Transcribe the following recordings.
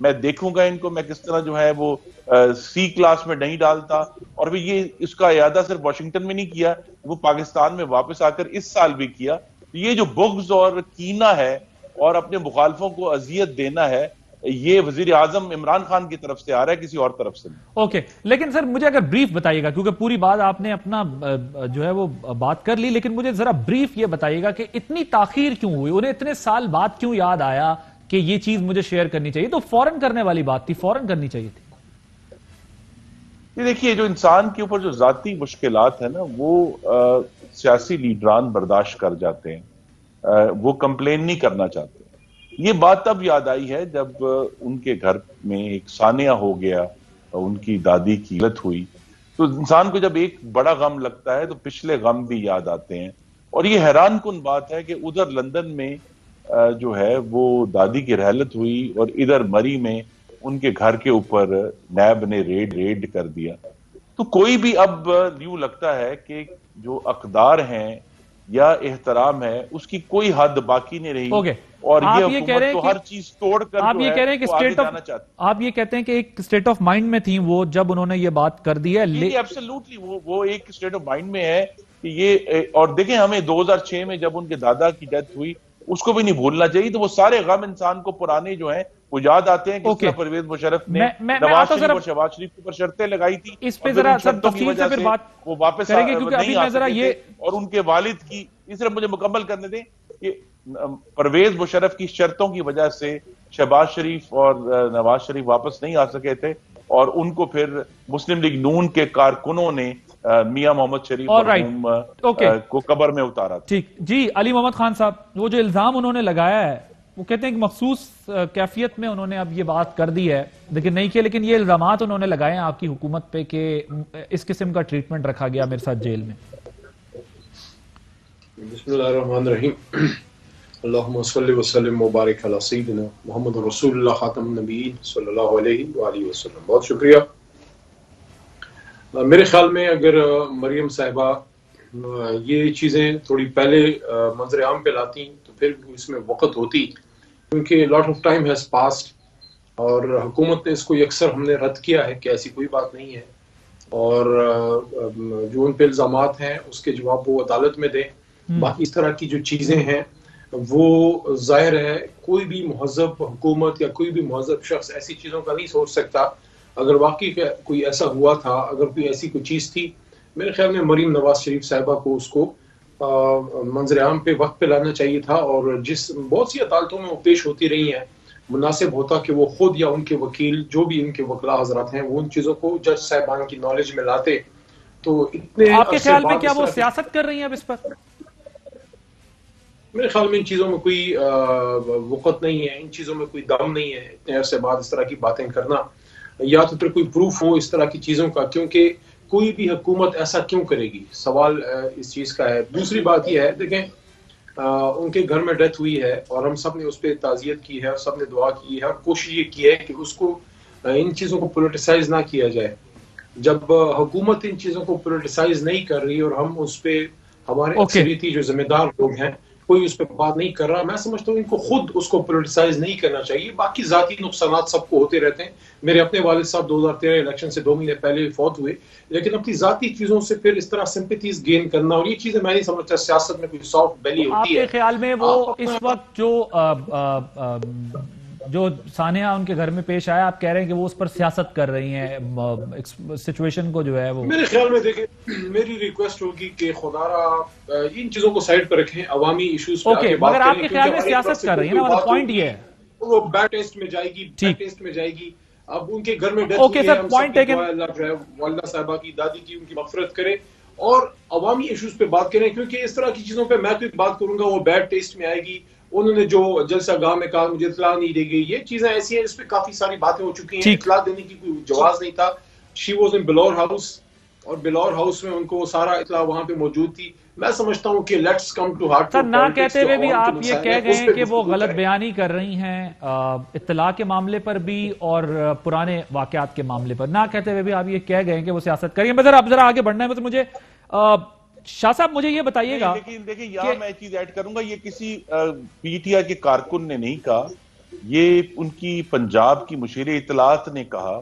میں دیکھوں گا ان کو میں کس طرح جو ہے وہ سی کلاس میں نہیں ڈالتا. اور پھر یہ اس کا اعادہ صرف واشنگٹن میں نہیں کیا, وہ پاکستان میں واپس آ کر اس سال بھی کیا. یہ جو بغض اور کینہ ہے اور اپنے مخالفوں کو اذیت دینا ہے, یہ وزیر اعظم عمران خان کی طرف سے آ رہا ہے, کسی اور طرف سے نہیں. اوکے, لیکن سر مجھے اگر بریف بتائیے گا, کیونکہ پوری بات آپ نے اپنا جو ہے وہ بات کر لی, لیکن مجھے ذرا بریف یہ بتائیے گا کہ اتنی تاخیر کیوں ہوئی, انہیں اتنے سال بعد کیوں یاد آیا کہ یہ چیز مجھے شیئر کرنی چاہیے؟ تو فوراً کرنے والی بات تھی, فوراً کرنی چاہیے تھی. یہ دیکھیے, جو انسان کے اوپر جو ذاتی مشکلات ہیں نا, وہ سیاسی لیڈران برداشت کر جاتے ہیں, وہ کمپلین نہیں کرنا چاہتے. یہ بات تب یاد آئی ہے جب ان کے گھر میں ایک سانحہ ہو گیا, ان کی دادی کی حالت ہوئی. تو انسان کو جب ایک بڑا غم لگتا ہے تو پچھلے غم بھی یاد آتے ہیں. اور یہ حیران کن بات ہے کہ ادھر لندن میں جو ہے وہ دادی کی رحلت ہوئی اور ادھر مری میں ان کے گھر کے اوپر نیب نے ریڈ کر دیا. تو کوئی بھی اب یوں لگتا ہے کہ جو اقدار ہیں یا احترام ہے اس کی کوئی حد باقی نہیں رہی, اور یہ حکومت تو ہر چیز توڑ کر آپ یہ کہہ رہے ہیں کہ آگے جانا چاہتے ہیں. آپ یہ کہتے ہیں کہ ایک سٹیٹ آف مائنڈ میں تھیں وہ جب انہوں نے یہ بات کر دی ہے. ایبسولوٹلی وہ ایک سٹیٹ آف مائنڈ میں ہے کہ یہ, اور دیکھیں ہمیں 2006 میں جب ان کے دادا کی ڈیتھ ہوئی اس کو بھی نہیں بھولنا چاہیے. تو وہ سارے غم انسان کو پرانے جو ہیں وہ یاد آتے ہیں. کس طرح پرویز مشرف نے نواز شریف اور شہباز شریف کے اوپر شرطیں لگائی تھی, اس پہ ذرا تفصیل سے پھر بات وہ واپس کریں گے, کیونکہ ابھی میں ذرا یہ, اور ان کے والد کی, اس طرح مجھے مکمل کرنے دیں کہ پرویز مشرف کی شرطوں کی وجہ سے شہباز شریف اور نواز شریف واپس نہیں آ سکے تھے, اور ان کو پھر مسلم لیگ نون کے کارکنوں نے میاں محمد شریف کو قبر میں اتارا. ٹھیک جی. علی محمد خان صاحب, وہ جو الزام انہوں نے لگایا ہے وہ کہتے ہیں کہ مخصوص کیفیت میں انہوں نے اب یہ بات کر دی ہے, لیکن نہیں کیا, لیکن یہ الزامات انہوں نے لگائے ہیں آپ کی حکومت پہ کہ اس قسم کا ٹریٹمنٹ رکھا گیا میرے ساتھ جیل میں. بسم اللہ الرحمن الرحیم. اللہم صلی وسلم مبارک علی سیدنا محمد رسول اللہ خاتم النبیین صلی اللہ علیہ وآلہ وسلم. بہت شکریہ. میرے خیال میں اگر مریم صاحبہ یہ چیزیں تھوڑی پہلے منظر عام پہ لاتی تو پھر اس میں وقت ہوتی, کیونکہ lot of time has passed, اور حکومت نے اس کو اکثر ہم نے رد کیا ہے کہ ایسی کوئی بات نہیں ہے, اور جو ان پہ الزامات ہیں اس کے جواب وہ عدالت میں دیں. باقی اس طرح کی جو چیزیں ہیں وہ ظاہر ہے کوئی بھی مہذب حکومت یا کوئی بھی مہذب شخص ایسی چیزوں کا نہیں سوچ سکتا. اگر واقعی کوئی ایسا ہوا تھا, اگر کوئی ایسی کوئی چیز تھی, میرے خیال میں مریم نواز شریف صاحبہ کو اس کو منظر عام پہ وقت پہ لانا چاہیے تھا, اور جس بہت سی عدالتوں میں وہ پیش ہوتی رہی ہیں, مناسب ہوتا کہ وہ خود یا ان کے وکیل جو بھی ان کے وکلاء حضرات ہیں وہ ان چیزوں کو جج صاحبان کی نالج میں لاتے. تو اتنے آپ کے خیال میں کیا وہ سیاست کر رہی ہیں اب اس پر؟ میرے خیال میں ان چیزوں میں کوئی وقت نہیں ہے, ان چیزوں میں کوئی دم نہیں ہے اتنے عرصے بعد اس طرح کی باتیں کرنا, یا تو پھر کوئی پروف ہو اس طرح کی چیزوں کا, کیونکہ کوئی بھی حکومت ایسا کیوں کرے گی, سوال اس چیز کا ہے. دوسری بات یہ ہے, دیکھیں ان کے گھر میں ڈیتھ ہوئی ہے اور ہم سب نے اس پہ تعزیت کی ہے اور سب نے دعا کی ہے, اور کوشش یہ کی ہے کہ اس کو ان چیزوں کو پولیٹیسائز نہ کیا جائے. جب حکومت ان چیزوں کو پولیٹیسائز نہیں کر رہی اور ہم اس پہ ہمارے اکثریتی جو ذمہ دار لوگ ہیں کوئی اس پہ بات نہیں کر رہا, میں سمجھتا ہوں ان کو خود اس کو پولیٹیسائز نہیں کرنا چاہیے. باقی ذاتی نقصانات سب کو ہوتے رہتے ہیں. میرے اپنے والد صاحب 2013 الیکشن سے 2 مہینے پہلے فوت ہوئے, لیکن اپنی ذاتی چیزوں سے پھر اس طرح سمپیتیز گین کرنا, اور یہ چیزیں میں نہیں سمجھتا سیاست میں کوئی سافٹ بیلی ہوتی ہے. آپ کے خیال میں وہ اس وقت جو سانحہ ان کے گھر میں پیش آیا, آپ کہہ رہے ہیں کہ وہ اس پر سیاست کر رہی ہیں, سچویشن کو جو ہے وہ, میرے خیال میں دیکھیں میری ریکویسٹ ہوگی کہ خدا را ان چیزوں کو سائیڈ پر رکھیں, عوامی ایشوز پہ آگے بات کریں. مگر آپ کے خیال میں سیاست کر رہی ہیں نا, پوائنٹ یہ ہے وہ بیڈ ٹیسٹ میں جائے گی, بیڈ ٹیسٹ میں جائے گی. اب ان کے گھر میں ڈیتھ ہوئی ہے, ہم سب کی دعا اللہ جو ہے والدہ صاحبہ کی, دادی کی, ان کی مغفرت کرے اور عوامی ایشوز پہ بات کریں, کیونکہ اس طرح کی چیزوں پہ میں کوئی بات کروں گا وہ بیڈ ٹیسٹ میں آئے گی. انہوں نے جو جلسہ گاہ میں کہا مجھے اطلاع نہیں دی گئی, یہ چیزیں ایسی ہیں جس پہ کافی ساری باتیں ہو چکی ہیں, اطلاع دینے کی کوئی جواز نہیں تھا. She was in Bilour house, اور بلور ہاؤس میں ان کو سارا اطلاع وہاں پہ موجود تھی. میں سمجھتا ہوں کہ لیٹس کم ٹو ہارٹ. سر نہ کہتے ہوئے بھی آپ یہ کہہ گئے ہیں کہ وہ غلط بیانی کر رہی ہیں اطلاع کے معاملے پر بھی اور پرانے واقعات کے معاملے پر, نہ کہتے ہوئے بھی آپ یہ کہہ گئے ہیں کہ وہ سیاست کر رہی ہیں. اب ذرا آگے بڑھنا ہے, بس مجھے شاہ صاحب مجھے یہ بتائیے گا, لیکن دیکھیں یہاں میں چیز ایڈ کروں گا, یہ کسی پی ٹی آئی کے کارکن نے نہیں کہا, یہ ان کی پنجاب کی مشیر اطلاعات نے کہا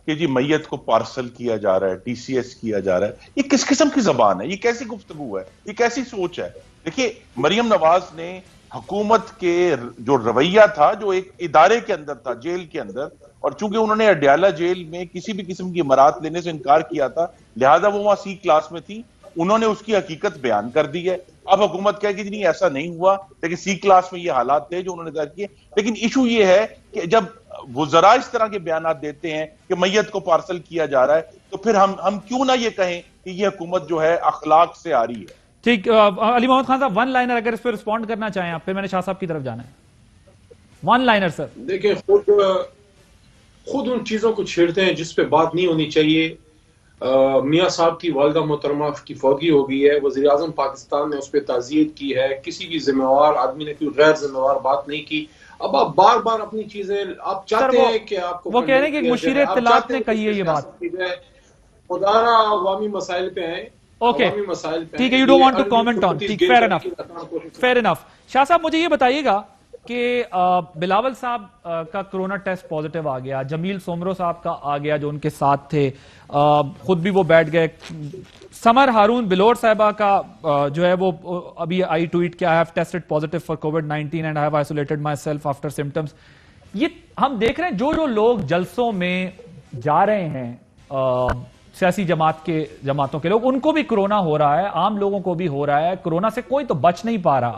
کہ جی میت کو پارسل کیا جا رہا ہے، ٹی سی ایس کیا جا رہا ہے. یہ کس قسم کی زبان ہے؟ یہ کیسی گفتگو ہے؟ یہ کیسی سوچ ہے؟ دیکھیے مریم نواز نے حکومت کے جو رویہ تھا، جو ایک ادارے کے اندر تھا، جیل کے اندر، اور چونکہ انہوں نے اڈیالہ جیل میں کسی بھی قسم کی امارات لینے سے انکار کیا تھا، لہذا وہ وہاں سی کلاس میں تھی، انہوں نے اس کی حقیقت بیان کر دی ہے. اب حکومت کہے کہ نہیں ایسا نہیں ہوا، لیکن سی کلاس میں یہ حالات تھے جو انہوں نے ظاہر کیے. لیکن ایشو یہ ہے کہ جب وزراء اس طرح کے بیانات دیتے ہیں کہ میت کو پارسل کیا جا رہا ہے، تو پھر ہم کیوں نہ یہ کہیں کہ یہ حکومت جو ہے اخلاق سے آ رہی ہے. ٹھیک، علی محمد خان صاحب ون لائنر اگر اس پہ رسپونڈ کرنا چاہیں آپ، پھر میں نے شاہ صاحب کی طرف جانا ہے. ون لائنر سر. دیکھیں خود ان چیزوں کو چھیڑتے ہیں جس پہ بات نہیں ہونی چاہیے. میاں صاحب کی والدہ محترمہ کی فوتگی ہو گئی ہے، وزیر اعظم پاکستان نے اس پہ تعزیت کی ہے، کسی بھی ذمہ وار آدمی نے کوئی غیر ذمہ وار بات نہیں کی. اب آپ بار بار اپنی چیزیں آپ چاہتے ہیں کہ آپ کو وہ کہہ رہے ہیں کہ مشیر اطلاعات نے کہی ہے یہ بات. خدا را عوامی مسائل پہ ہیں. اوکے ٹھیک ہے، you don't want to comment on. ٹھیک، فیئر انف، فیئر انف. شاہ صاحب مجھے یہ بتائیے گا کہ بلاول صاحب کا کرونا ٹیسٹ پازیٹیو آ گیا، جمیل سومرو صاحب کا آ گیا جو ان کے ساتھ تھے، خود بھی وہ بیٹھ گئے. سمر ہارون بلور صاحبہ کا جو ہے وہ ابھی آئی ٹویٹ کیا، I have tested positive for COVID-19 and I have isolated myself after symptoms. یہ ہم دیکھ رہے ہیں جو لوگ جلسوں میں جا رہے ہیں، سیاسی جماعتوں کے لوگ، ان کو بھی کرونا ہو رہا ہے، عام لوگوں کو بھی ہو رہا ہے. کرونا سے کوئی تو بچ نہیں پا رہا،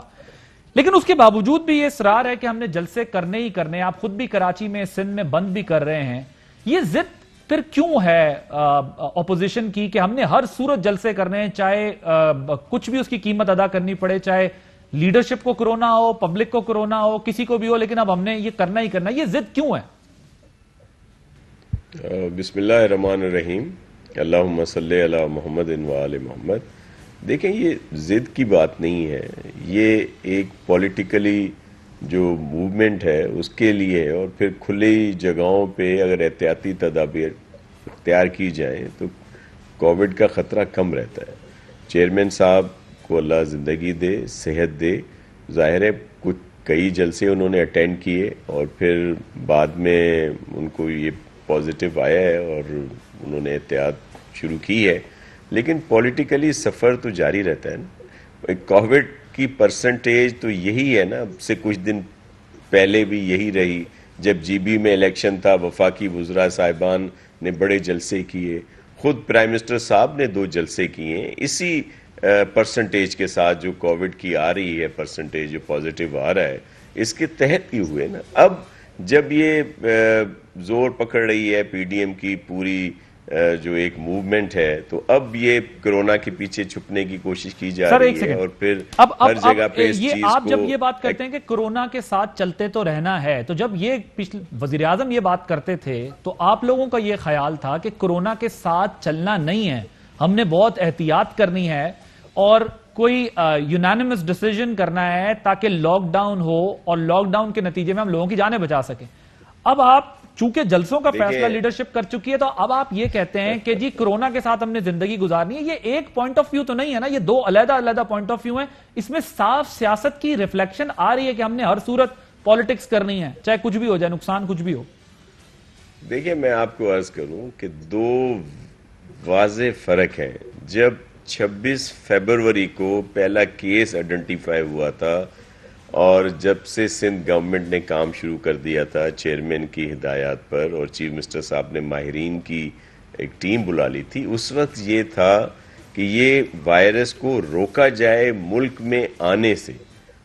لیکن اس کے باوجود بھی یہ اصرار ہے کہ ہم نے جلسے کرنے ہی کرنے. آپ خود بھی کراچی میں، سندھ میں بند بھی کر رہے ہیں. یہ ضد پھر کیوں ہے اپوزیشن کی کہ ہم نے ہر صورت جلسے کرنے ہیں، چاہے کچھ بھی اس کی قیمت ادا کرنی پڑے، چاہے لیڈرشپ کو کرونا ہو، پبلک کو کرونا ہو، کسی کو بھی ہو، لیکن اب ہم نے یہ کرنا ہی کرنا. یہ ضد کیوں ہے؟ بسم اللہ الرحمن الرحیم، اللہم صلی علی محمد و آل محمد. دیکھیں یہ ضد کی بات نہیں ہے، یہ ایک پولیٹیکلی جو موومنٹ ہے اس کے لیے ہے، اور پھر کھلی جگہوں پہ اگر احتیاطی تدابیر اختیار کی جائیں تو کووڈ کا خطرہ کم رہتا ہے. چیئرمین صاحب کو اللہ زندگی دے، صحت دے. ظاہر ہے کئی جلسے انہوں نے اٹینڈ کیے اور پھر بعد میں ان کو یہ پازیٹیو آیا ہے اور انہوں نے احتیاط شروع کی ہے، لیکن پولیٹیکلی سفر تو جاری رہتا ہے نا. کووڈ کی پرسنٹیج تو یہی ہے نا، اب سے کچھ دن پہلے بھی یہی رہی. جب جی بی میں الیکشن تھا، وفاقی وزراء صاحبان نے بڑے جلسے کیے، خود پرائم منسٹر صاحب نے 2 جلسے کیے ہیں اسی پرسنٹیج کے ساتھ جو کووڈ کی آ رہی ہے، پرسنٹیج جو پازیٹیو آ رہا ہے اس کے تحت ہی ہوئے نا. اب جب یہ زور پکڑ رہی ہے پی ڈی ایم کی پوری جو ایک موومنٹ ہے، تو اب یہ کرونا کے پیچھے چھپنے کی کوشش کی جا رہی ہے، اور پھر ہر جگہ پہ اس چیز کو. آپ جب یہ بات کرتے ہیں کہ کرونا کے ساتھ چلتے تو رہنا ہے، تو جب یہ وزیر اعظم یہ بات کرتے تھے تو آپ لوگوں کا یہ خیال تھا کہ کرونا کے ساتھ چلنا نہیں ہے، ہم نے بہت احتیاط کرنی ہے اور کوئی یونانیمس ڈیسیژن کرنا ہے تاکہ لاک ڈاؤن ہو اور لاک ڈاؤن کے نتیجے میں ہم لوگوں کی جانیں بچا سکیں. اب آپ چونکہ جلسوں کا فیصلہ لیڈرشپ کر چکی ہے، تو اب آپ یہ کہتے ہیں کہ جی کرونا کے ساتھ ہم نے زندگی گزارنی ہے. یہ ایک پوائنٹ آف ویو تو نہیں ہے نا، یہ 2 علیحدہ پوائنٹ آف ویو ہیں. اس میں صاف سیاست کی ریفلیکشن آ رہی ہے کہ ہم نے ہر صورت پالیٹکس کرنی ہے، چاہے کچھ بھی ہو جائے، نقصان کچھ بھی ہو. دیکھیں میں آپ کو عرض کروں کہ 2 واضح فرق ہیں. جب 26 فیبروری کو پہلا کیس آئیڈینٹیفائی ہوا تھا اور جب سے سندھ گورنمنٹ نے کام شروع کر دیا تھا چیئرمین کی ہدایات پر، اور چیف منسٹر صاحب نے ماہرین کی ایک ٹیم بلا لی تھی، اس وقت یہ تھا کہ یہ وائرس کو روکا جائے ملک میں آنے سے.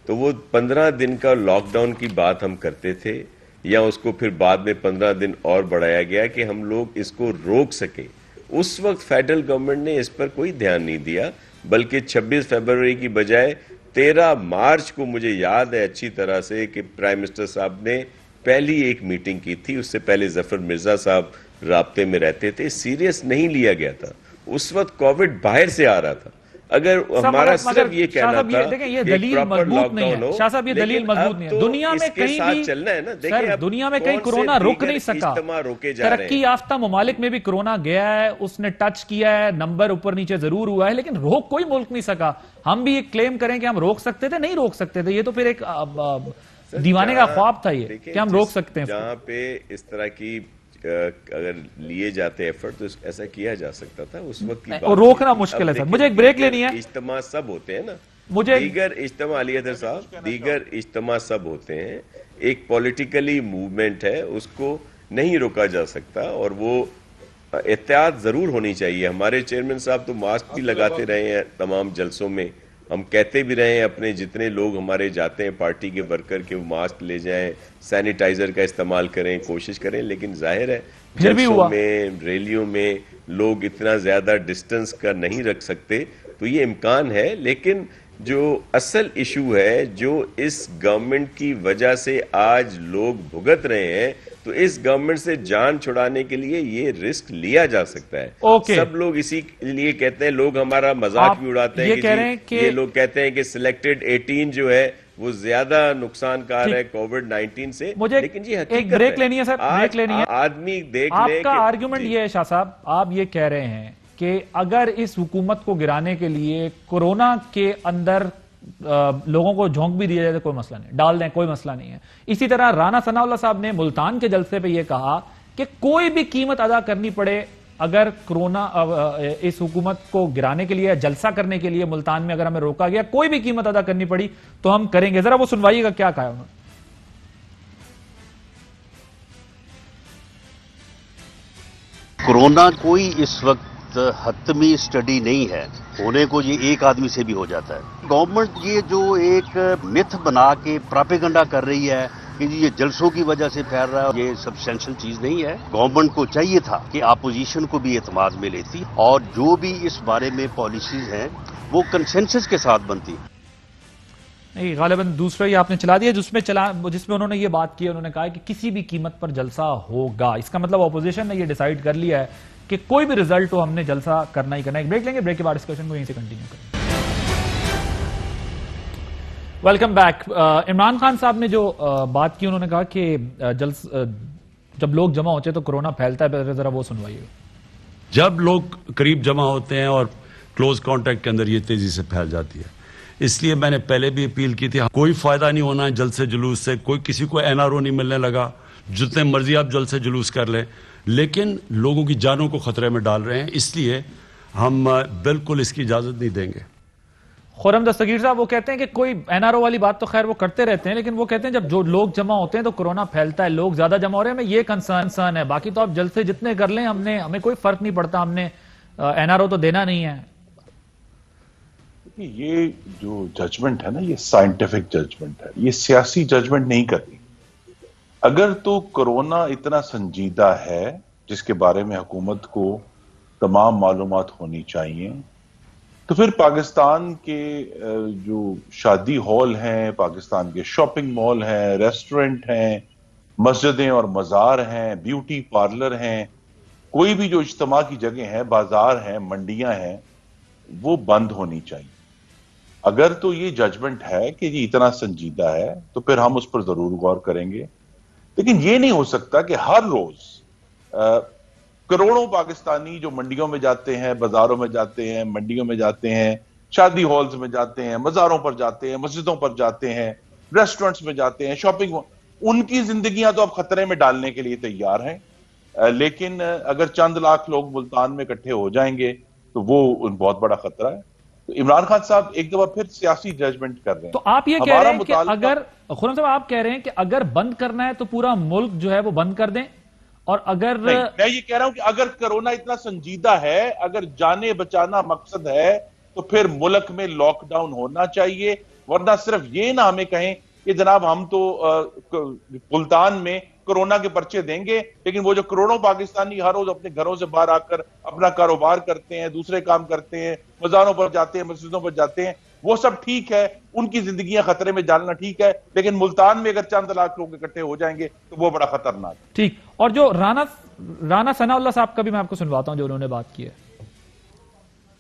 تو وہ 15 دن کا لاک ڈاؤن کی بات ہم کرتے تھے، یا اس کو پھر بعد میں 15 دن اور بڑھایا گیا کہ ہم لوگ اس کو روک سکیں. اس وقت فیڈرل گورنمنٹ نے اس پر کوئی دھیان نہیں دیا، بلکہ 26 فیبروری کی بجائے 13 مارچ کو مجھے یاد ہے اچھی طرح سے کہ پرائم منسٹر صاحب نے پہلی ایک میٹنگ کی تھی. اس سے پہلے ظفر مرزا صاحب رابطے میں رہتے تھے. سیریس نہیں لیا گیا تھا، اس وقت کووڈ باہر سے آ رہا تھا. اگر ہمارا صرف یہ کہنا تھا یہ دلیل مضبوط نہیں ہے شاہ صاحب، یہ دلیل مضبوط نہیں ہے. دنیا میں کہیں بھی چلنا ہے نا. سر دنیا میں کہیں کرونا رک نہیں سکا. ترقی یافتہ ممالک میں بھی کرونا گیا ہے، اس نے ٹچ کیا ہے، نمبر اوپر نیچے ضرور ہوا ہے، لیکن روک کوئی ملک نہیں سکا. ہم بھی یہ کلیم کریں کہ ہم روک سکتے تھے، نہیں روک سکتے تھے. یہ تو پھر ایک دیوانے کا خواب تھا یہ کہ ہم روک سکتے ہیں. جہاں پہ اس طرح کی اگر لیے جاتے ایفرٹ تو ایسا کیا جا سکتا تھا اس وقت کی بات. اور روکنا مشکل ہے سر. مجھے ایک بریک لینی ہے. اجتماع سب ہوتے ہیں نا, مجھے دیگر اجتماع علی حیدر صاحب, دیگر اجتماع سب ہوتے ہیں. ایک پولیٹیکلی موومنٹ ہے, اس کو نہیں روکا جا سکتا, اور وہ احتیاط ضرور ہونی چاہیے. ہمارے چیئرمین صاحب تو ماسک بھی لگاتے رہے ہیں تمام جلسوں میں, ہم کہتے بھی رہے ہیں اپنے جتنے لوگ ہمارے جاتے ہیں پارٹی کے ورکر کے وہ ماسک لے جائیں, سینیٹائزر کا استعمال کریں, کوشش کریں. لیکن ظاہر ہے جلسوں میں ریلیوں میں لوگ اتنا زیادہ ڈسٹنس کا نہیں رکھ سکتے, تو یہ امکان ہے. لیکن جو اصل ایشو ہے جو اس گورنمنٹ کی وجہ سے آج لوگ بھگت رہے ہیں, تو اس گورنمنٹ سے جان چھڑانے کے لیے یہ رسک لیا جا سکتا ہے. سب لوگ اسی لیے کہتے ہیں, لوگ ہمارا مذاق بھی اڑاتے ہیں کہ یہ لوگ کہتے ہیں کہ سلیکٹڈ 18 جو ہے وہ زیادہ نقصان کار ہے کووڈ-19 سے. لیکن یہ ایک بریک لینی ہے سر, بریک لینی ہے. آدمی دیکھ لے, آپ کا آرگیومنٹ یہ ہے شاہ صاحب, آپ یہ کہہ رہے ہیں کہ اگر اس حکومت کو گرانے کے لیے کورونا کے اندر لوگوں کو جھونک بھی دیا جائے تو کوئی مسئلہ نہیں, ڈال دیں کوئی مسئلہ نہیں ہے. اسی طرح رانا ثناء اللہ صاحب نے ملتان کے جلسے پہ یہ کہا کہ کوئی بھی قیمت ادا کرنی پڑے اگر کورونا اس حکومت کو گرانے کے لیے, جلسہ کرنے کے لیے ملتان میں اگر ہمیں روکا گیا, کوئی بھی قیمت ادا کرنی پڑی تو ہم کریں گے. ذرا وہ سنوائیے گا کیا کہا انہوں نے. کورونا کوئی اس وقت حتمی سٹڈی نہیں ہے, ہونے کو یہ ایک آدمی سے بھی ہو جاتا ہے. گورنمنٹ یہ جو ایک متھ بنا کے پراپیگنڈا کر رہی ہے کہ یہ جلسوں کی وجہ سے پھیل رہا ہے, یہ سبسٹینشل چیز نہیں ہے. گورنمنٹ کو چاہیے تھا کہ اپوزیشن کو بھی اعتماد میں لیتی, اور جو بھی اس بارے میں پالیسیز ہیں وہ کنسنسس کے ساتھ بنتی. نہیں, غالباً دوسرا ہی آپ نے چلا دیا جس میں انہوں نے یہ بات کی. انہوں نے کہا کہ کسی بھی قیمت پر جلسہ ہوگا. اس کا مطلب اپوزیشن نے یہ ڈیسائیڈ کر لیا ہے کہ کوئی بھی ریزلٹ ہو ہم نے جلسہ کرنا ہی کرنا ہے. ایک بریک لیں گے, بریک کے بعد ڈسکشن کو یہیں سے کنٹینیو کریں گے. Welcome back. عمران خان صاحب نے جو بات کی, انہوں نے کہا کہ جب لوگ جمع ہوتے ہیں تو کورونا پھیلتا ہے. ذرا وہ سنوائیے. جب لوگ قریب جمع ہوتے ہیں اور کلوز کانٹیکٹ کے اندر یہ تیزی سے پھیل جاتی ہے. اس لیے میں نے پہلے بھی اپیل کی تھی, کوئی فائدہ نہیں ہونا ہے جلسے جلوس سے. کسی کو NRO نہیں ملنے لگا, جتنے مرضی آپ جلسے جلوس کر لیں, لیکن لوگوں کی جانوں کو خطرے میں ڈال رہے ہیں. اس لیے ہم بالکل اس کی اجازت نہیں دیں گے. خرم دستگیر صاحب وہ کہتے ہیں کہ کوئی NRO والی بات تو خیر وہ کرتے رہتے ہیں, لیکن وہ کہتے ہیں جب جو لوگ جمع ہوتے ہیں تو کورونا پھیلتا ہے, لوگ زیادہ جمع ہو رہے ہیں, ہمیں یہ کنسرن ہے. باقی تو آپ جلسے جتنے کر لیں ہمیں کوئی فرق نہیں پڑتا, ہم نے NRO تو دینا نہیں ہے. یہ جو ججمنٹ ہے نا, یہ سائنٹیفک ججمنٹ ہے, یہ سیاسی ججمنٹ نہیں کرتی. اگر تو کورونا اتنا سنجیدہ ہے جس کے بارے میں حکومت کو تمام معلومات ہونی چاہیے, تو پھر پاکستان کے جو شادی ہال ہیں, پاکستان کے شاپنگ مال ہیں, ریسٹورنٹ ہیں, مسجدیں اور مزار ہیں, بیوٹی پارلر ہیں, کوئی بھی جو اجتماع کی جگہ ہیں, بازار ہیں, منڈیاں ہیں, وہ بند ہونی چاہیے. اگر تو یہ ججمنٹ ہے کہ یہ اتنا سنجیدہ ہے تو پھر ہم اس پر ضرور غور کریں گے. لیکن یہ نہیں ہو سکتا کہ ہر روز کروڑوں پاکستانی جو منڈیوں میں جاتے ہیں, بازاروں میں جاتے ہیں, منڈیوں میں جاتے ہیں, شادی ہالز میں جاتے ہیں, مزاروں پر جاتے ہیں, مسجدوں پر جاتے ہیں, ریسٹورنٹس میں جاتے ہیں, شاپنگ, ان کی زندگیاں تو اب خطرے میں ڈالنے کے لیے تیار ہیں. لیکن اگر چند لاکھ لوگ ملتان میں اکٹھے ہو جائیں گے تو وہ بہت بڑا خطرہ ہے. تو عمران خان صاحب ایک دفعہ پھر سیاسی ججمنٹ کر رہے ہیں. تو آپ یہ کہہ رہے ہیں کہ اگر خرم صاحب آپ کہہ رہے ہیں کہ اگر بند کرنا ہے تو پورا ملک جو ہے وہ بند کر دیں, اور اگر میں یہ کہہ رہا ہوں کہ اگر کرونا اتنا سنجیدہ ہے, اگر جانیں بچانا مقصد ہے, تو پھر ملک میں لاک ڈاؤن ہونا چاہیے. ورنہ صرف یہ نہ ہمیں کہیں کہ جناب ہم تو ملتان میں کورونا کے پرچے دیں گے, لیکن وہ جو کروڑوں پاکستانی ہر روز اپنے گھروں سے باہر آ کر اپنا کاروبار کرتے ہیں, دوسرے کام کرتے ہیں, مزاروں پر جاتے ہیں, مسجدوں پر جاتے ہیں, وہ سب ٹھیک ہے, ان کی زندگیاں خطرے میں ڈالنا ٹھیک ہے, لیکن ملتان میں اگر چند لاکھ لوگ اکٹھے ہو جائیں گے تو وہ بڑا خطرناک ہے. ٹھیک. اور جو رانا ثناء اللہ صاحب کا بھی میں آپ کو سنواتا ہوں جو انہوں نے بات کی ہے.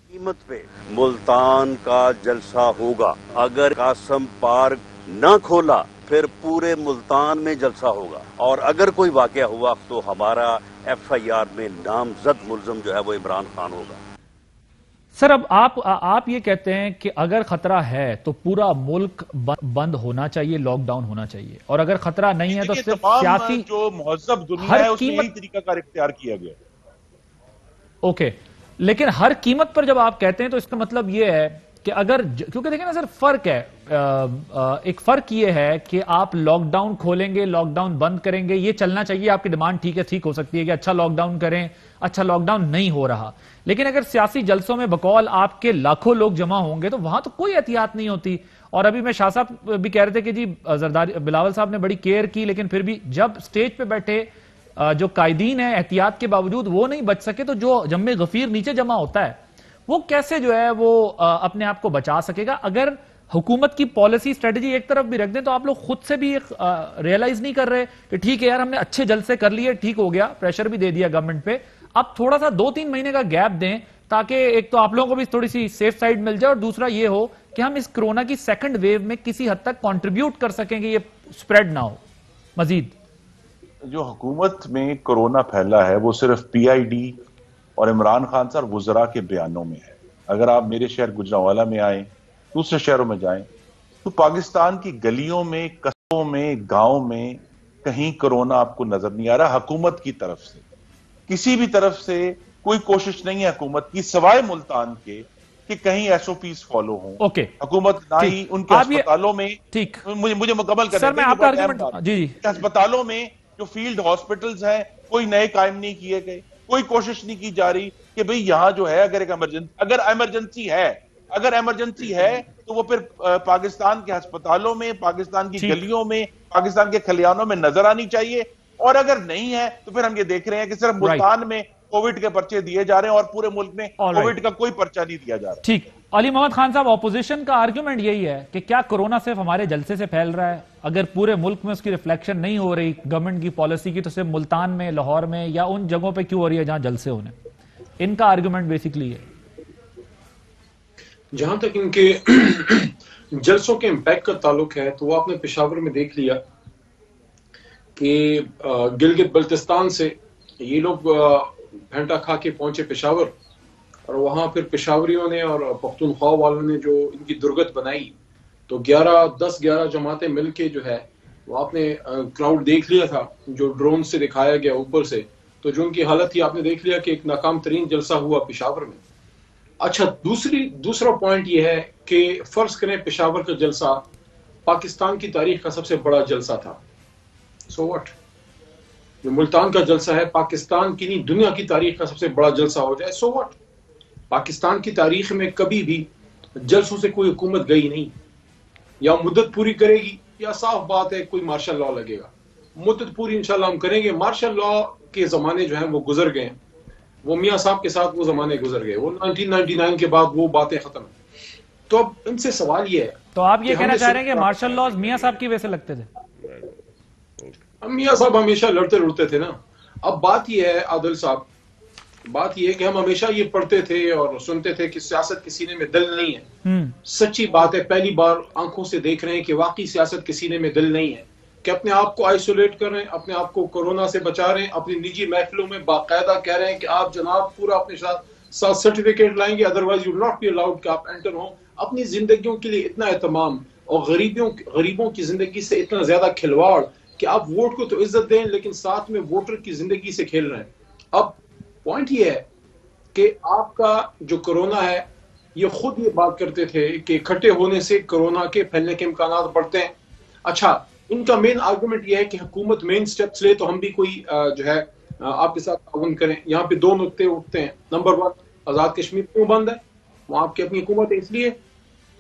قیمت پہ ملتان کا جلسہ ہوگا. اگر قاسم پارک نہ کھولا پھر پورے ملتان میں جلسہ ہوگا, اور اگر کوئی واقعہ ہوا تو ہمارا FIR میں نامزد ملزم جو ہے وہ عمران خان ہوگا. سر اب آپ یہ کہتے ہیں کہ اگر خطرہ ہے تو پورا ملک بند ہونا چاہیے، لاک ڈاؤن ہونا چاہیے، اور اگر خطرہ نہیں ہے تو صرف سیاسی جو مہذب دنیا ہے اس میں یہی طریقہ کار اختیار کیا گیا. اوکے، لیکن ہر قیمت پر جب آپ کہتے ہیں تو اس کا مطلب یہ ہے کہ اگر، کیونکہ دیکھیں نا سر فرق ہے، ایک فرق یہ ہے کہ آپ لاک ڈاؤن کھولیں گے، لاک ڈاؤن بند کریں گے، یہ چلنا چاہیے، آپ کی ڈیمانڈ ٹھیک ہے، ٹھیک ہو سکتی ہے کہ اچھا لاک ڈاؤن کریں، اچھا لاک ڈاؤن نہیں ہو رہا. لیکن اگر سیاسی جلسوں میں بقول آپ کے لاکھوں لوگ جمع ہوں گے تو وہاں تو کوئی احتیاط نہیں ہوتی. اور ابھی میں شاہ صاحب بھی کہہ رہے تھے کہ جی زرداری بلاول صاحب نے بڑی کیئر کی، لیکن پھر بھی جب سٹیج پہ بیٹھے جو قائدین ہیں احتیاط کے باوجود وہ نہیں بچ سکے، تو جو جم غفیر نیچے جمع ہوتا ہے وہ کیسے جو ہے وہ اپنے آپ کو بچا سکے گا؟ اگر حکومت کی پالیسی اسٹریٹجی ایک طرف بھی رکھ دیں تو آپ لوگ خود سے بھی ریئلائز نہیں کر رہے کہ ٹھیک ہے یار ہم نے اچھے جلسے کر لیے، ٹھیک ہو گیا، پریشر بھی دے دیا گورنمنٹ پہ، اب تھوڑا سا 2-3 مہینے کا گیپ دیں تاکہ ایک تو آپ لوگوں کو بھی تھوڑی سی سیف سائڈ مل جائے، اور دوسرا یہ ہو کہ ہم اس کرونا کی سیکنڈ ویو میں کسی حد تک کنٹریبیوٹ کر سکیں کہ یہ سپریڈ نہ ہو مزید. جو حکومت میں کرونا پھیلا ہے وہ صرف پی آئی ڈی اور عمران خان صاحب وزراء کے بیانوں میں ہے. اگر آپ میرے شہر گجرانوالہ میں آئیں، دوسرے شہروں میں جائیں، تو پاکستان کی گلیوں میں، قصبوں میں، گاؤں میں کہیں کرونا آپ کو نظر نہیں آ رہا. حکومت کی طرف سے کسی بھی طرف سے کوئی کوشش نہیں ہے حکومت کی، سوائے ملتان کے کہ کہیں ایس او پیز فالو ہوں. اوکے، حکومت نہ ہی ان کے ہسپتالوں میں، ٹھیک، مجھے مکمل کرنے سر میں آپ کا آرگومنٹ، جی ہسپتالوں میں جو فیلڈ ہاسپٹلز ہیں کوئی نئے قائم نہیں کیے گئے، کوئی کوشش نہیں کی جا رہی کہ بھئی یہاں جو ہے اگر ایمرجنسی ہے تو وہ پھر پاکستان کے ہسپتالوں میں، پاکستان کی گلیوں میں، پاکستان کے کھلیانوں میں نظر آنی چاہیے. اور اگر نہیں ہے تو پھر ہم یہ دیکھ رہے ہیں کہ صرف ملتان میں کووڈ کے پرچے دیے جا رہے ہیں اور پورے ملک میں کووڈ کا کوئی پرچہ نہیں دیا جا رہا. ٹھیک. علی محمد خان صاحب، اپوزیشن کا آرگیومنٹ یہی ہے کہ کیا کرونا صرف ہمارے جلسے سے پھیل رہا ہے؟ اگر پورے ملک میں اس کی ریفلیکشن نہیں ہو رہی گورنمنٹ کی پالیسی کی، تو صرف ملتان میں، لاہور میں یا ان جگہوں پہ کیوں ہو رہی ہے جہاں جلسے ہونے؟ ان کا آرگیومنٹ بیسیکلی ہے جہاں تک ان کے جلسوں کے امپیکٹ کا تعلق ہے تو وہ آپ نے پشاور میں دیکھ لیا کہ گلگت بلتستان سے یہ لوگ گھنٹہ کھا کے پہنچے پشاور، اور وہاں پھر پشاوریوں نے اور پختونخوا والوں نے جو ان کی درگت بنائی، تو 10-11 جماعتیں مل کے جو ہے وہ آپ نے کراؤڈ دیکھ لیا تھا جو ڈرون سے دکھایا گیا اوپر سے، تو جو ان کی حالت تھی آپ نے دیکھ لیا کہ ایک ناکام ترین جلسہ ہوا پشاور میں. اچھا، دوسرا پوائنٹ یہ ہے کہ فرض کریں پشاور کا جلسہ پاکستان کی تاریخ کا سب سے بڑا جلسہ تھا، سو واٹ؟ جو ملتان کا جلسہ ہے پاکستان کی نہیں دنیا کی تاریخ کا سب سے بڑا جلسہ ہو جائے، سو واٹ؟ پاکستان کی تاریخ میں کبھی بھی جلسوں سے کوئی حکومت گئی نہیں، یا مدت پوری کرے گی یا صاف بات ہے کوئی مارشل لا لگے گا. مدت پوری انشاءاللہ ہم کریں گے. مارشل لا کے زمانے جو ہیں وہ گزر گئے ہیں، وہ میاں صاحب کے ساتھ وہ زمانے گزر گئے، وہ 1999 کے بعد وہ باتیں ختم. تو اب ان سے سوال یہ ہے، تو آپ یہ کہنا چاہ رہے ہیں کہ مارشل لاز میاں صاحب کی وجہ سے لگتے تھے؟ میاں صاحب ہمیشہ لڑتے تھے نا. اب بات یہ ہے عادل صاحب، بات یہ ہے کہ ہم ہمیشہ یہ پڑھتے تھے اور سنتے تھے کہ سیاست کے سینے میں دل نہیں ہے. سچی بات ہے، پہلی بار آنکھوں سے دیکھ رہے ہیں کہ واقعی سیاست کے سینے میں دل نہیں ہے، کہ اپنے آپ کو آئسولیٹ کر رہے ہیں، اپنے آپ کو کورونا سے بچا رہے ہیں، اپنی نجی محفلوں میں باقاعدہ کہہ رہے ہیں کہ آپ جناب پورا اپنے ساتھ سرٹیفکیٹ لائیں گے، otherwise you not be allowed کہ آپ انٹر ہوں. اپنی زندگیوں کے لیے اتنا اہتمام اور غریبوں کی زندگی سے اتنا زیادہ کھلواڑ کہ آپ ووٹ کو تو عزت دیں لیکن ساتھ میں ووٹر کی زندگی سے کھیل رہے ہیں. اب پوائنٹ یہ ہے کہ آپ کا جو کرونا ہے، یہ خود یہ بات کرتے تھے کہ اکٹھے ہونے سے کرونا کے پھیلنے کے امکانات بڑھتے ہیں. اچھا، ان کا مین آرگومنٹ یہ ہے کہ حکومت مین سٹیپس لے تو ہم بھی کوئی جو ہے آپ کے ساتھ تعاون کریں. یہاں پہ 2 نقطے اٹھتے ہیں. نمبر 1، آزاد کشمیر کیوں بند ہے؟ وہاں آپ کی اپنی حکومت ہے اس لیے.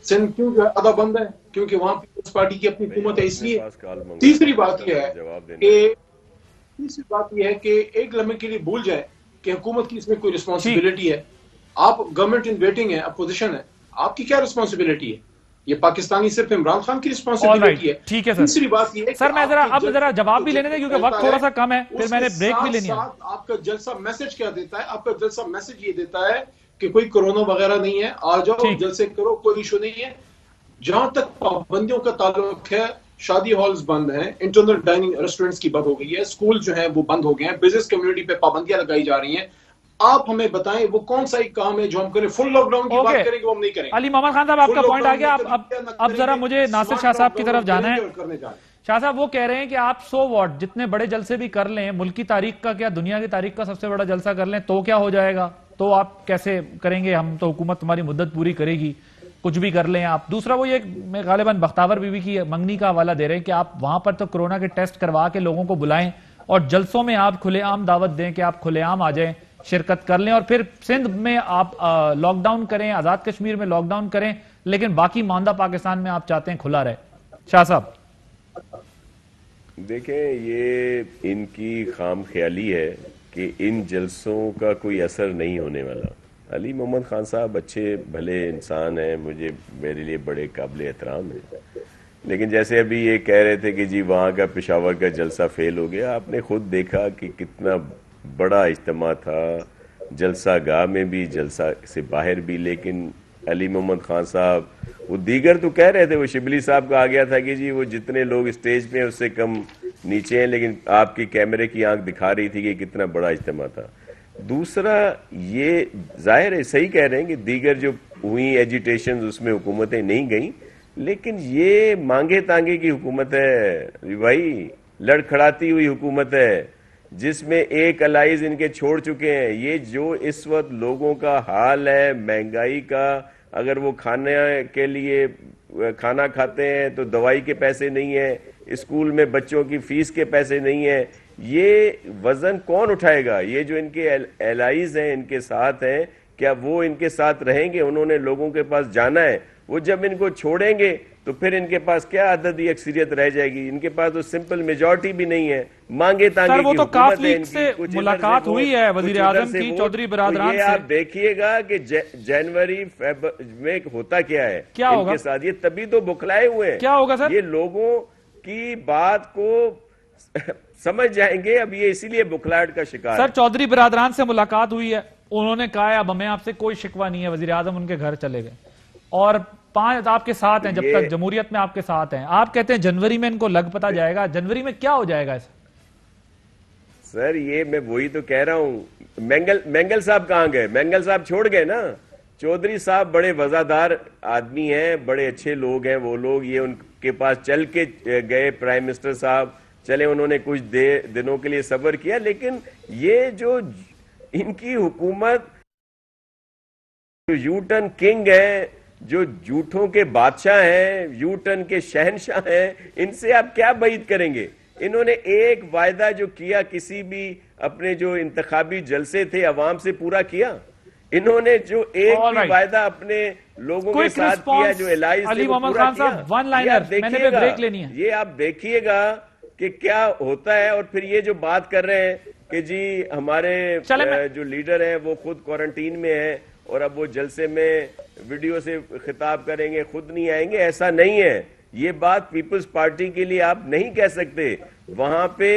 سندھ کیوں جو ہے آدھا بند ہے؟ کیونکہ وہاں پیپلز پارٹی کی اپنی حکومت ہے اس لیے. تیسری بات یہ ہے کہ ایک لمحے کے لیے بھول جائیں کہ حکومت کی اس میں کوئی رسپانسبلٹی ہے. آپ گورنمنٹ ان ویٹنگ ہے، اپوزیشن ہے، آپ کی کیا رسپانسبلٹی ہے؟ یہ پاکستانی صرف عمران خان کی رسپانسبلٹی ہے. ٹھیک ہے سر. تیسری بات یہ ہے سر میں ذرا جواب بھی لینے دیں کیونکہ وقت تھوڑا سا کم ہے، پھر میں نے بریک بھی لینی ہے. آپ کا جلسہ میسج کیا دیتا ہے؟ آپ کا جلسہ میسج یہ دیتا ہے کہ کوئی کورونا وغیرہ نہیں ہے، آ جاؤ جلسے کرو، کوئی ایشو نہیں ہے. جہاں تک پابندیوں کا تعلق ہے، شادی ہالز بند ہیں، انٹرنل ڈائننگ ریسٹورینٹس کی بند ہو گئی ہے، اسکول جو ہیں وہ بند ہو گئے ہیں، بزنس کمیونٹی پہ پابندیاں لگائی جا رہی ہیں. آپ ہمیں بتائیں وہ کون سا ایک کام ہے جو ہم کریں. فل لاک ڈاؤن کی بات کریں گے وہ ہم نہیں کریں گے. علی محمد خان صاحب آپ کا پوائنٹ آ گیا. اب ذرا مجھے ناصر شاہ صاحب کی طرف جانا ہے. شاہ صاحب وہ کہہ رہے ہیں کہ آپ 100 واٹ جتنے بڑے جلسے بھی کر لیں, ملک کی تاریخ کا کیا دنیا کی تاریخ کا سب سے بڑا جلسہ کر لیں تو کیا ہو جائے گا, تو آپ کیسے کریں گے؟ ہم تو حکومت تمہاری مدت پوری کرے گی, کچھ بھی کر لیں آپ. دوسرا وہ یہ میں غالباً بختاور بی بی کی منگنی کا حوالہ دے رہے ہیں کہ آپ وہاں پر تو کرونا کے ٹیسٹ کروا کے لوگوں کو بلائیں اور جلسوں میں آپ کھلے عام دعوت دیں کہ آپ کھلے عام آ جائیں, شرکت کر لیں, اور پھر سندھ میں آپ لاک ڈاؤن کریں, آزاد کشمیر میں لاک ڈاؤن کریں, لیکن باقی ماندہ پاکستان میں آپ چاہتے ہیں کھلا رہے. شاہ صاحب دیکھیں, یہ ان کی خام خیالی ہے کہ ان جلسوں کا کوئی اثر نہیں ہونے والا. علی محمد خان صاحب اچھے بھلے انسان ہیں, میرے لیے بڑے قابل احترام ہیں, لیکن جیسے ابھی یہ کہہ رہے تھے کہ جی وہاں کا پشاور کا جلسہ فیل ہو گیا, آپ نے خود دیکھا کہ کتنا بڑا اجتماع تھا, جلسہ گاہ میں بھی جلسہ سے باہر بھی. لیکن علی محمد خان صاحب وہ دیگر تو کہہ رہے تھے, وہ شبلی صاحب کا آ گیا تھا کہ جی وہ جتنے لوگ اسٹیج پہ ہیں اس سے کم نیچے ہیں, لیکن آپ کی کیمرے کی آنکھ دکھا رہی تھی کہ کتنا بڑا اجتماع تھا. دوسرا یہ ظاہر ہے صحیح کہہ رہے ہیں کہ دیگر جو ہوئی ایجیٹیشنز اس میں حکومتیں نہیں گئیں, لیکن یہ مانگے تانگے کی حکومت ہے بھائی, لڑکھڑاتی ہوئی حکومت ہے جس میں ایک الائز ان کے چھوڑ چکے ہیں. یہ جو اس وقت لوگوں کا حال ہے مہنگائی کا, اگر وہ کھانے کے لیے کھانا کھاتے ہیں تو دوائی کے پیسے نہیں ہیں, اسکول میں بچوں کی فیس کے پیسے نہیں ہیں, یہ وزن کون اٹھائے گا؟ یہ جو ان کے الائز ہیں ان کے ساتھ ہیں, کیا وہ ان کے ساتھ رہیں گے؟ انہوں نے لوگوں کے پاس جانا ہے, وہ جب ان کو چھوڑیں گے تو پھر ان کے پاس کیا عددی اکثریت رہ جائے گی؟ ان کے پاس تو سمپل میجورٹی بھی نہیں ہے, مانگے تانگے کی حکومت ہے. ان کی ملاقات ہوئی ہے وزیر اعظم کی چودھری برادران سے, آپ دیکھیے گا کہ جنوری میں ہوتا کیا ہے ان کے ساتھ. یہ تبھی تو بکھلائے ہوئے ہیں. کیا ہوگا سر؟ یہ لوگوں کی بات کو سمجھ جائیں گے, اب یہ اسی لیے بکھلاہٹ کا شکار. سر چودھری برادران سے ملاقات ہوئی ہے, انہوں نے کہا ہے اب ہمیں آپ سے کوئی شکوہ نہیں ہے, وزیر اعظم ان کے گھر چلے گئے اور 5 آپ کے ساتھ ہیں جب تک جمہوریت میں آپ کے ساتھ ہیں. آپ کہتے ہیں جنوری میں ان کو لگ پتا جائے گا, جنوری میں کیا ہو جائے گا سر؟ یہ میں وہی تو کہہ رہا ہوں. مینگل صاحب کہاں گئے؟ مینگل صاحب چھوڑ گئے نا. چودھری صاحب بڑے وزادار آدمی ہیں, بڑے اچھے لوگ ہیں وہ لوگ, یہ ان کے پاس چل کے گئے. پرائم منسٹر صاحب چلے, انہوں نے کچھ دنوں کے لیے صبر کیا, لیکن یہ جو ان کی حکومت یو ٹرن کنگ ہے, جو جھوٹوں کے بادشاہ ہیں, یو ٹرن کے شہنشاہ ہیں, ان سے آپ کیا بعید کریں گے؟ انہوں نے ایک وعدہ جو کیا کسی بھی اپنے جو انتخابی جلسے تھے عوام سے پورا کیا؟ انہوں نے جو ایک بھی وعدہ اپنے لوگوں کے ساتھ کیا جو الائز سے وہ پورا کیا؟ یہ آپ دیکھیے گا کہ کیا ہوتا ہے. اور پھر یہ جو بات کر رہے ہیں کہ جی ہمارے جو لیڈر ہیں وہ خود کوارنٹین میں ہیں اور اب وہ جلسے میں ویڈیو سے خطاب کریں گے, خود نہیں آئیں گے, ایسا نہیں ہے. یہ بات پیپلز پارٹی کے لیے آپ نہیں کہہ سکتے. وہاں پہ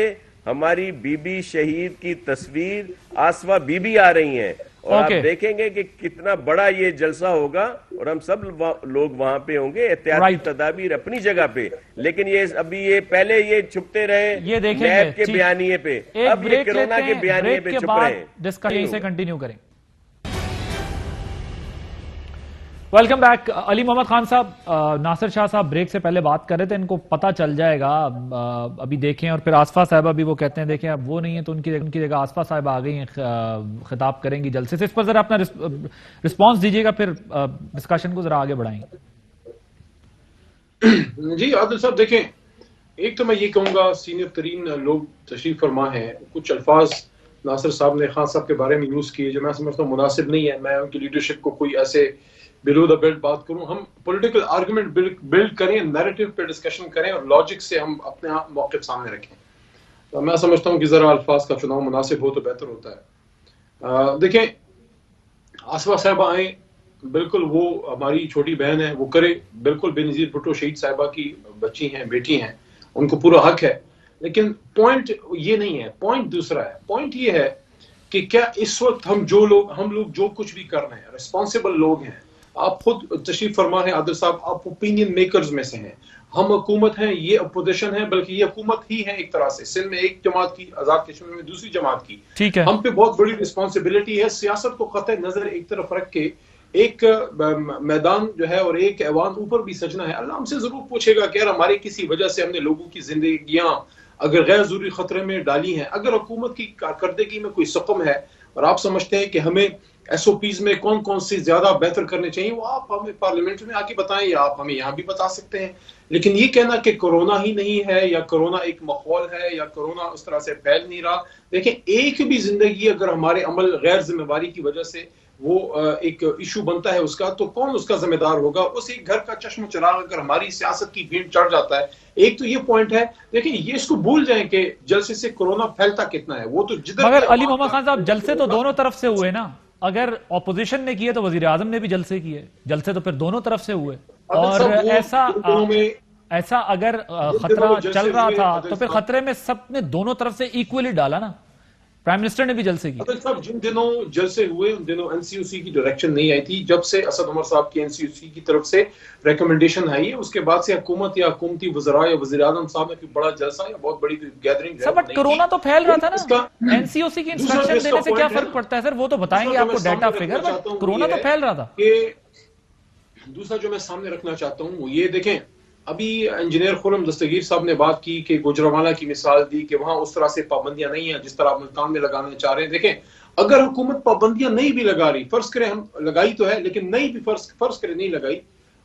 ہماری بی بی شہید کی تصویر آسوا بی بی آ رہی ہیں اور آپ دیکھیں گے کہ کتنا بڑا یہ جلسہ ہوگا اور ہم سب لوگ وہاں پہ ہوں گے, احتیاطی تدابیر اپنی جگہ پہ. لیکن یہ ابھی یہ پہلے یہ چھپتے رہے نیب کے بیانیے پہ, اب یہ کرونا کے بیانیے پہ چھپ رہے ہیں. ڈسکشن سے کنٹینیو کریں. Welcome back. علی محمد خان صاحب, ناصر شاہ صاحب بریک سے پہلے بات کر رہے تھے, ان کو پتہ چل جائے گا ابھی دیکھیں. اور پھر آصفہ صاحبہ بھی وہ کہتے ہیں دیکھیں اب وہ نہیں ہے تو ان کی جگہ آصفہ صاحبہ آ گئی ہیں, خطاب کریں گی جلسے سے. اس پر ذرا اپنا رسپانس دیجیے گا, پھر ڈسکشن کو ذرا آگے بڑھائیں گے. جی عادل صاحب دیکھیں, ایک تو میں یہ کہوں گا سینئر ترین لوگ تشریف فرما ہیں, کچھ الفاظ ناصر صاحب نے خان صاحب کے بارے میں یوز کیے جو میں سمجھتا ہوں مناسب نہیں ہے. میں ان کی لیڈرشپ کو کوئی ایسے بلو دا بیلٹ بات کروں. ہم پولیٹیکل آرگومنٹ بلڈ کریں, نیریٹو پہ ڈسکشن کریں اور لاجک سے ہم اپنے موقف سامنے رکھیں. تو میں سمجھتا ہوں کہ ذرا الفاظ کا چناؤ مناسب ہو تو بہتر ہوتا ہے. دیکھیں آصفہ صاحبہ آئیں, بالکل وہ ہماری چھوٹی بہن ہے, وہ کرے بالکل. بے نظیر بھٹو شہید صاحبہ کی بچی ہیں, بیٹی ہیں, ان کو پورا حق ہے. لیکن پوائنٹ یہ نہیں ہے, پوائنٹ دوسرا ہے. پوائنٹ یہ ہے کہ کیا اس وقت ہم لوگ جو کچھ بھی کر رہے ہیں رسپانسبل لوگ ہیں. آپ خود تشریف فرما ہیں عادل صاحب, آپ اوپینین میکرز میں سے ہیں. ہم حکومت ہیں، یہ اپوزیشن ہے، بلکہ یہ حکومت ہی ہے ایک طرح سے. سندھ میں ایک جماعت کی، آزاد کشمیر میں دوسری جماعت کی. ٹھیک ہے، ہم پہ بہت بڑی رسپانسبلٹی ہے. سیاست کو قطع نظر ایک طرف رکھ کے ایک میدان جو ہے اور ایک ایوان اوپر بھی سجنا ہے. اللہ ہم سے ضرور پوچھے گا کہ یار ہماری کسی وجہ سے ہم نے لوگوں کی زندگیاں اگر غیر ضروری خطرے میں ڈالی ہیں، اگر حکومت کی کارکردگی میں کوئی سقم ہے اور آپ سمجھتے ہیں کہ ہمیں ایس او پیز میں کون کون سی زیادہ بہتر کرنے چاہیے، وہ آپ ہمیں پارلیمنٹ میں آ کے بتائیں یا آپ ہمیں یہاں بھی بتا سکتے ہیں. لیکن یہ کہنا کہ کرونا ہی نہیں ہے یا کرونا ایک ماحول ہے یا کرونا اس طرح سے پھیل نہیں رہا، دیکھیں ایک بھی زندگی اگر ہمارے عمل غیر ذمہ داری کی وجہ سے وہ ایک ایشو بنتا ہے اس کا، تو کون اس کا ذمہ دار ہوگا؟ اس ایک گھر کا چشم چراغ اگر ہماری سیاست کی بھیڑ چڑھ جاتا ہے. ایک تو یہ پوائنٹ ہے. دیکھیں یہ اس کو بھول جائیں کہ جلسے سے کرونا پھیلتا کتنا ہے، وہ تو جدھر مگر علی محمد خان صاحب جلسے تو دونوں طرف سے ہوئے نا. اگر اپوزیشن نے کیے تو وزیر اعظم نے بھی جلسے کیے، جلسے تو پھر دونوں طرف سے ہوئے. اور ایسا اگر خطرہ چل رہا تھا تو پھر خطرے میں سب نے دونوں طرف سے ایکولی ڈالا نا. پرائم منسٹر نے بھی جلسے کی. صاحب جن دنوں جلسے ہوئے ان دنوں این سی او سی کی ڈائریکشن نہیں آئی تھی. جب سے اسد عمر صاحب کی این سی او سی کی طرف سے ریکمنڈیشن آئی ہے اس کے بعد سے حکومت یا حکومتی وزراء یا وزیر اعظم صاحب نے کوئی بڑا جلسہ یا بہت بڑی گیدرنگ. سر بٹ کرونا تو پھیل رہا تھا نا. این سی او سی کی انسٹرکشن دینے سے کیا فرق پڑتا ہے سر؟ وہ تو بتائیں گے آپ کو ڈیٹا فگر، بٹ کرونا تو پھیل رہا تھا. دوسرا جو میں سامنے رکھنا چاہتا ہوں وہ یہ دیکھیں، ابھی انجینئر خرم دستگیر صاحب نے بات کی کہ گوجرانوالہ کی مثال دی کہ وہاں اس طرح سے پابندیاں نہیں ہیں جس طرح آپ ملتان میں لگانا چاہ رہے ہیں. دیکھیں اگر حکومت پابندیاں نہیں بھی لگا رہی، فرض کریں ہم لگائی تو ہے لیکن نہیں بھی فرض کریں نہیں لگائی،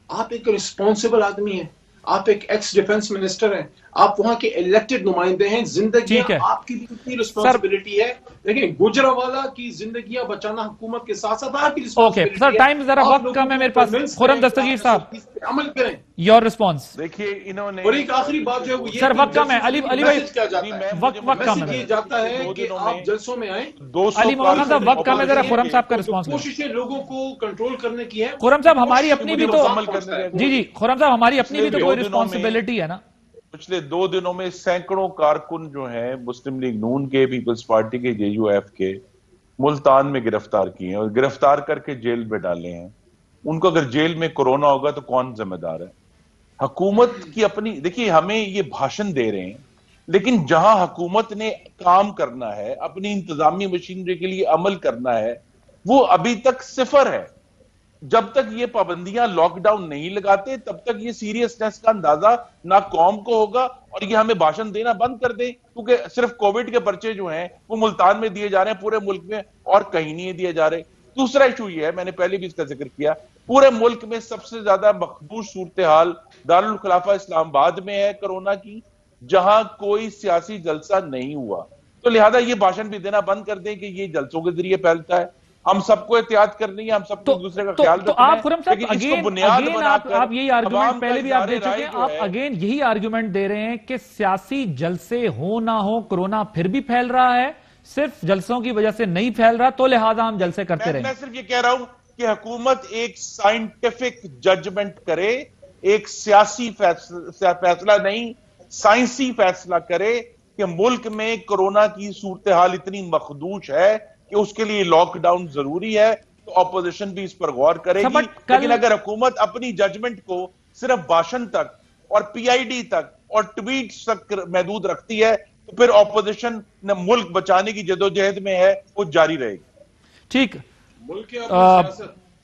آپ ایک رسپانسبل آدمی ہیں، آپ ایک ایکس ڈیفنس منسٹر ہیں، آپ وہاں کے الیکٹڈ نمائندے ہیں، زندگیاں آپ کی بھی اتنی رسپانسبلٹی ہے. لیکن گوجرانوالہ کی زندگیاں بچانا حکومت کے ساتھ ساتھ آپ کی رسپانسبلٹی ہے. سر ٹائم ذرا وقت کم ہے میرے پاس. خرم دستگیر صاحب عمل کریں. Your response. دیکھیے انہوں نے اور ایک آخری بات جو ہے وہ یہ سر وقت کم ہے. علی بھائی وقت کم ہے. یہ جاتا ہے کہ آپ جلسوں میں آئیں. علی محمد صاحب وقت کم ہے، ذرا خرم صاحب کا رسپانس. کوششیں لوگوں کو کنٹرول کرنے کی ہے. خرم صاحب ہماری اپنی بھی تو جی خرم صاحب ہماری اپنی بھی تو کوئی رسپانسبلٹی ہے نا. پچھلے 2 دنوں میں سینکڑوں کارکن جو ہیں مسلم لیگ نون کے، پیپلز پارٹی کے، جے یو ایف کے ملتان میں گرفتار کیے ہیں اور گرفتار کر کے جیل میں ڈالے ہیں. ان کو اگر جیل میں کرونا ہوگا تو کون ذمہ دار ہے؟ حکومت کی اپنی. دیکھیے ہمیں یہ بھاشن دے رہے ہیں لیکن جہاں حکومت نے کام کرنا ہے، اپنی انتظامی مشینری کے لیے عمل کرنا ہے، وہ ابھی تک صفر ہے. جب تک یہ پابندیاں لاک ڈاؤن نہیں لگاتے تب تک یہ سیریسنس کا اندازہ نہ قوم کو ہوگا اور یہ ہمیں بھاشن دینا بند کر دیں کیونکہ صرف کووڈ کے پرچے جو ہیں وہ ملتان میں دیے جا رہے ہیں، پورے ملک میں اور کہیں نہیں دیے جا رہے. دوسرا ایشو یہ ہے، میں نے پہلے بھی اس کا ذکر کیا، پورے ملک میں سب سے زیادہ مخدوش صورتحال دارالخلافہ اسلام آباد میں ہے کرونا کی، جہاں کوئی سیاسی جلسہ نہیں ہوا. تو لہذا یہ بھاشن بھی دینا بند کر دیں کہ یہ جلسوں کے ذریعے پھیلتا ہے. ہم سب کو احتیاط کرنی ہے، ہم سب کو دوسرے کا خیال رکھنا ہے. آپ خرم صاحب آپ یہی آرگومنٹ پہلے بھی آپ دے چکے ہیں، آپ اگین یہی آرگومنٹ دے رہے ہیں کہ سیاسی جلسے ہو نہ ہو کرونا پھر بھی پھیل رہا ہے، صرف جلسوں کی وجہ سے نہیں پھیل رہا تو لہٰذا ہم جلسے کرتے رہیں. میں صرف یہ کہہ رہا ہوں کہ حکومت ایک سائنٹیفک ججمنٹ کرے، ایک سیاسی فیصلہ نہیں سائنسی فیصلہ کرے کہ ملک میں کرونا کی صورتحال اتنی مخدوش ہے کہ اس کے لیے لاک ڈاؤن ضروری ہے، تو اپوزیشن بھی اس پر غور کرے گی. لیکن اگر حکومت اپنی ججمنٹ کو صرف بھاشن تک اور پی آئی ڈی تک اور ٹویٹس تک محدود رکھتی ہے تو پھر اپوزیشن ملک بچانے کی جدوجہد میں ہے، وہ جاری رہے گی. ٹھیک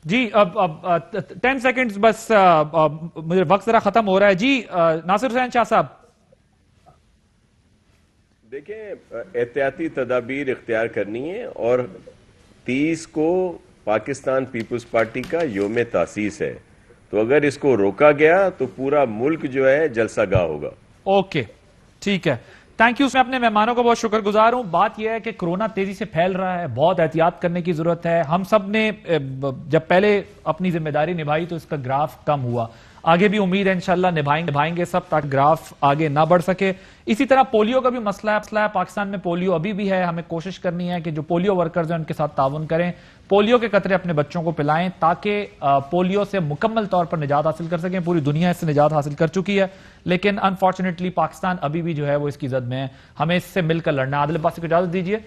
جی، اب 10 سیکنڈز بس، مجھے وقت ذرا ختم ہو رہا ہے. جی ناصر حسین شاہ صاحب. دیکھیں احتیاطی تدابیر اختیار کرنی ہے اور 30 کو پاکستان پیپلز پارٹی کا یوم تاسیس ہے، تو اگر اس کو روکا گیا تو پورا ملک جو ہے جلسہ گاہ ہوگا. اوکے ٹھیک ہے، تھینک یو. میں اپنے مہمانوں کا بہت شکر گزار ہوں. بات یہ ہے کہ کرونا تیزی سے پھیل رہا ہے، بہت احتیاط کرنے کی ضرورت ہے. ہم سب نے جب پہلے اپنی ذمہ داری نبھائی تو اس کا گراف کم ہوا، آگے بھی امید ہے انشاءاللہ نبھائیں گے سب تاکہ گراف آگے نہ بڑھ سکے. اسی طرح پولیو کا بھی مسئلہ ہے. پاکستان میں پولیو ابھی بھی ہے، ہمیں کوشش کرنی ہے کہ جو پولیو ورکرز ہیں ان کے ساتھ تعاون کریں، پولیو کے قطرے اپنے بچوں کو پلائیں تاکہ پولیو سے مکمل طور پر نجات حاصل کر سکیں. پوری دنیا اس سے نجات حاصل کر چکی ہے لیکن انفارچونیٹلی پاکستان ابھی بھی جو ہے وہ اس کی زد میں ہے. ہمیں اس سے مل کر لڑنا. عادل عباسی کو اجازت دیجیے.